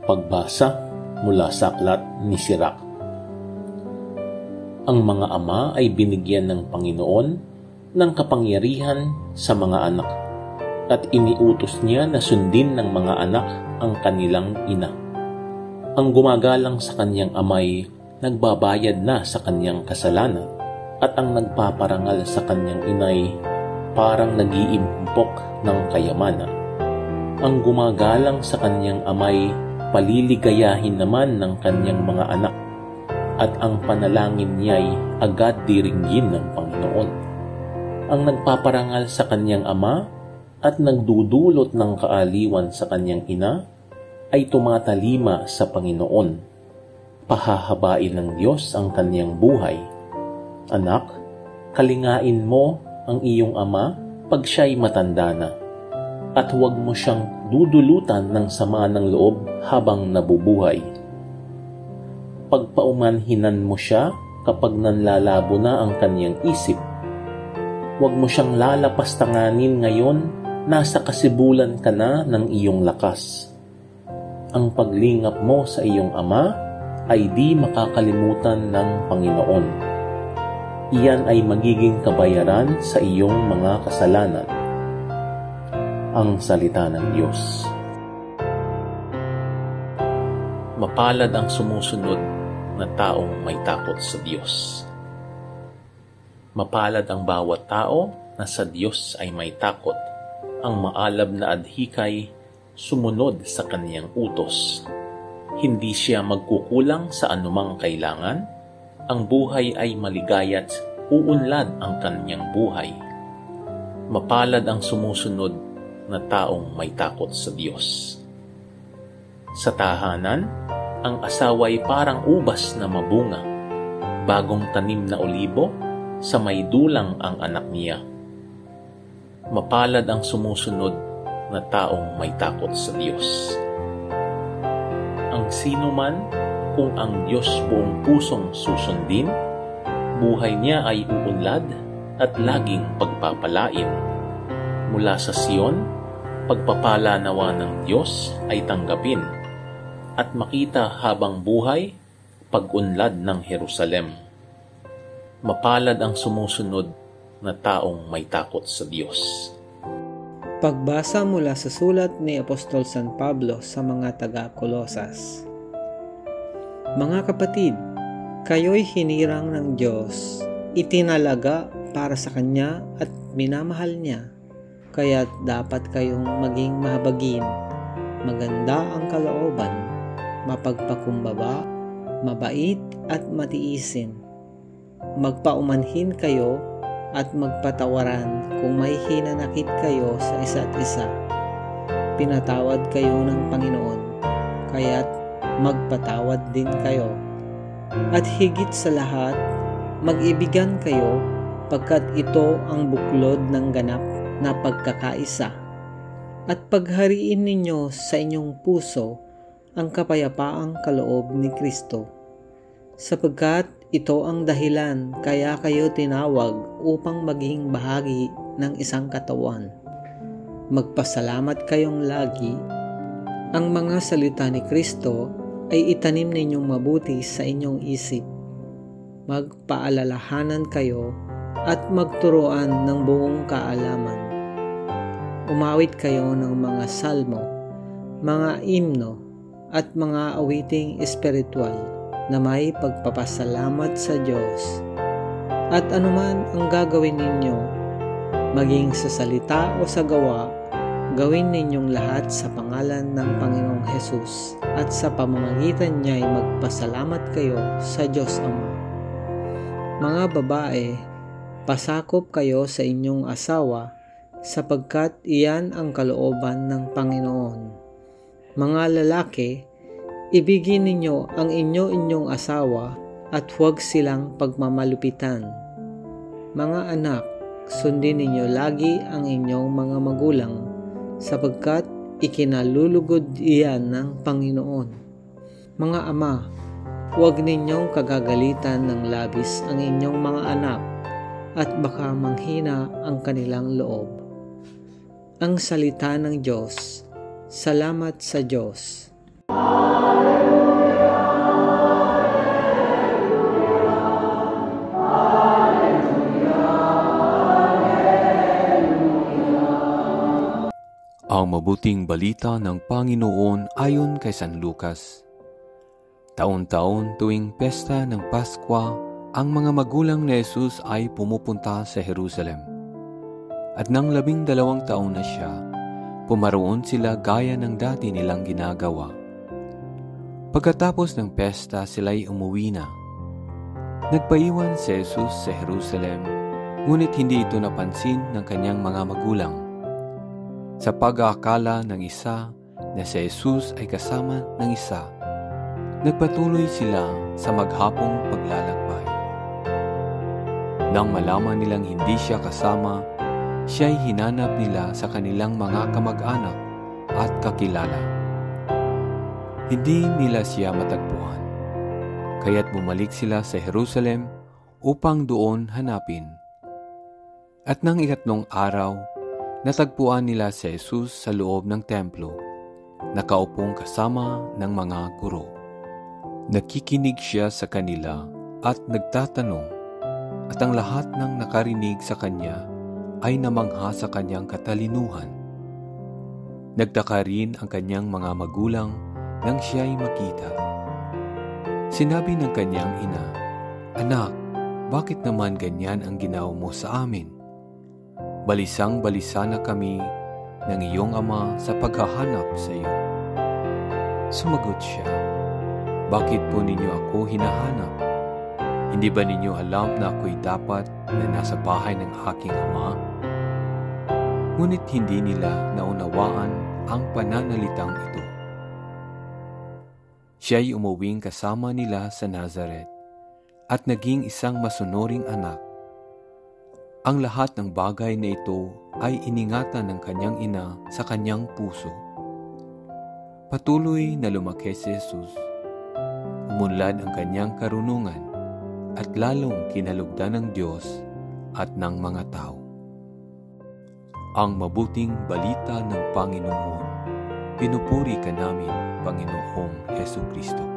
Pagbasa mula sa aklat ni Sirach. Ang mga ama ay binigyan ng Panginoon ng kapangyarihan sa mga anak, at iniutos niya na sundin ng mga anak ang kanilang ina. Ang gumagalang sa kanyang amay, nagbabayad na sa kanyang kasalanan, at ang nagpaparangal sa kanyang inay, parang nag-iimpok ng kayamanan. Ang gumagalang sa kanyang amay, paliligayahin naman ng kanyang mga anak, at ang panalangin niya'y agad diringgin ng Panginoon. Ang nagpaparangal sa kanyang ama at nagdudulot ng kaaliwan sa kanyang ina ay tumatalima sa Panginoon. Pahahabain ng Diyos ang kanyang buhay. Anak, kalingain mo ang iyong ama pag siya'y matanda na, at huwag mo siyang dudulutan ng sama ng loob habang nabubuhay. Pagpaumanhinan mo siya kapag nanlalabo na ang kanyang isip. Huwag mo siyang lalapastanganin ngayon, nasa kasibulan ka na ng iyong lakas. Ang paglingap mo sa iyong ama ay di makakalimutan ng Panginoon. Iyan ay magiging kabayaran sa iyong mga kasalanan. Ang salita ng Diyos. Mapalad ang sumusunod na taong may takot sa Diyos. Mapalad ang bawat tao na sa Diyos ay may takot. Ang maalab na adhikay sumunod sa kaniyang utos. Hindi siya magkukulang sa anumang kailangan. Ang buhay ay maligaya't uunlad ang kaniyang buhay. Mapalad ang sumusunod na taong may takot sa Diyos. Sa tahanan, ang asawa'y parang ubas na mabunga, bagong tanim na olibo, sa may dulang ang anak niya. Mapalad ang sumusunod na taong may takot sa Diyos. Ang sino man, kung ang Diyos buong pusong susundin, buhay niya ay uunlad at laging pagpapalain. Mula sa Sion, pagpapala nawa ng Diyos ay tanggapin, at makita habang buhay pag-unlad ng Jerusalem. Mapalad ang sumusunod na taong may takot sa Diyos. Pagbasa mula sa sulat ni Apostol San Pablo sa mga taga-Kolosas. Mga kapatid, kayo'y hinirang ng Diyos, itinalaga para sa Kanya at minamahal Niya. Kaya't dapat kayong maging mahabagin, maganda ang kalooban, mapagpakumbaba, mabait at matiisin. Magpaumanhin kayo at magpatawaran kung may hinanakit kayo sa isa't isa. Pinatawad kayo ng Panginoon, kaya't magpatawad din kayo. At higit sa lahat, mag-ibigan kayo pagkat ito ang buklod ng ganap na pagkakaisa, at paghariin ninyo sa inyong puso ang kapayapaang kaloob ni Kristo, sapagkat ito ang dahilan kaya kayo tinawag upang maging bahagi ng isang katawan. Magpasalamat kayong lagi. Ang mga salita ni Kristo ay itanim ninyong mabuti sa inyong isip. Magpaalalahanan kayo at magturuan ng buong kaalaman. Umawit kayo ng mga salmo, mga himno, at mga awiting espiritual na may pagpapasalamat sa Diyos. At anuman ang gagawin ninyo, maging sa salita o sa gawa, gawin ninyong lahat sa pangalan ng Panginoong Hesus, at sa pamamagitan niya'y magpasalamat kayo sa Diyos Ama. Mga babae, pasakop kayo sa inyong asawa, sapagkat iyan ang kalooban ng Panginoon. Mga lalaki, ibigin ninyo ang inyong asawa at huwag silang pagmamalupitan. Mga anak, sundin ninyo lagi ang inyong mga magulang, sapagkat ikinalulugod iyan ng Panginoon. Mga ama, huwag ninyong kagagalitan ng labis ang inyong mga anak, at baka manghina ang kanilang loob. Ang salita ng Diyos. Salamat sa Diyos. Ang mabuting balita ng Panginoon ayon kay San Lucas. Taon-taon tuwing pesta ng Paskwa, ang mga magulang ni Jesus ay pumupunta sa Jerusalem. At nang 12 taon na siya, pumaroon sila gaya ng dati nilang ginagawa. Pagkatapos ng pesta, sila'y umuwi na. Nagpaiwan si Jesus sa Jerusalem, ngunit hindi ito napansin ng kanyang mga magulang. Sa pag-aakala ng isa na si Jesus ay kasama ng isa, nagpatuloy sila sa maghapong paglalakbay. Nang malaman nilang hindi siya kasama, siya'y hinanap nila sa kanilang mga kamag-anak at kakilala. Hindi nila siya matagpuan, kaya't bumalik sila sa Jerusalem upang doon hanapin. At nang 3 araw, natagpuan nila si Jesus sa loob ng templo, nakaupong kasama ng mga guro. Nakikinig siya sa kanila at nagtatanong, at ang lahat ng nakarinig sa kanya ay namangha sa kanyang katalinuhan. Nagtaka rin ang kanyang mga magulang nang siya'y makita. Sinabi ng kanyang ina, "Anak, bakit naman ganyan ang ginawa mo sa amin? Balisang-balisa na kami ng iyong ama sa paghahanap sa iyo." Sumagot siya, "Bakit po ninyo ako hinahanap? Hindi ba ninyo alam na ako'y dapat na nasa bahay ng aking ama?" Ngunit hindi nila naunawaan ang pananalitang ito. Siya'y umuwing kasama nila sa Nazaret at naging isang masunuring anak. Ang lahat ng bagay na ito ay iningatan ng kanyang ina sa kanyang puso. Patuloy na lumaki si Jesus. Umunlad ang kanyang karunungan at lalong kinalugdan ng Diyos at ng mga tao. Ang mabuting balita ng Panginoon. Pinupuri ka namin, Panginoong Hesukristo.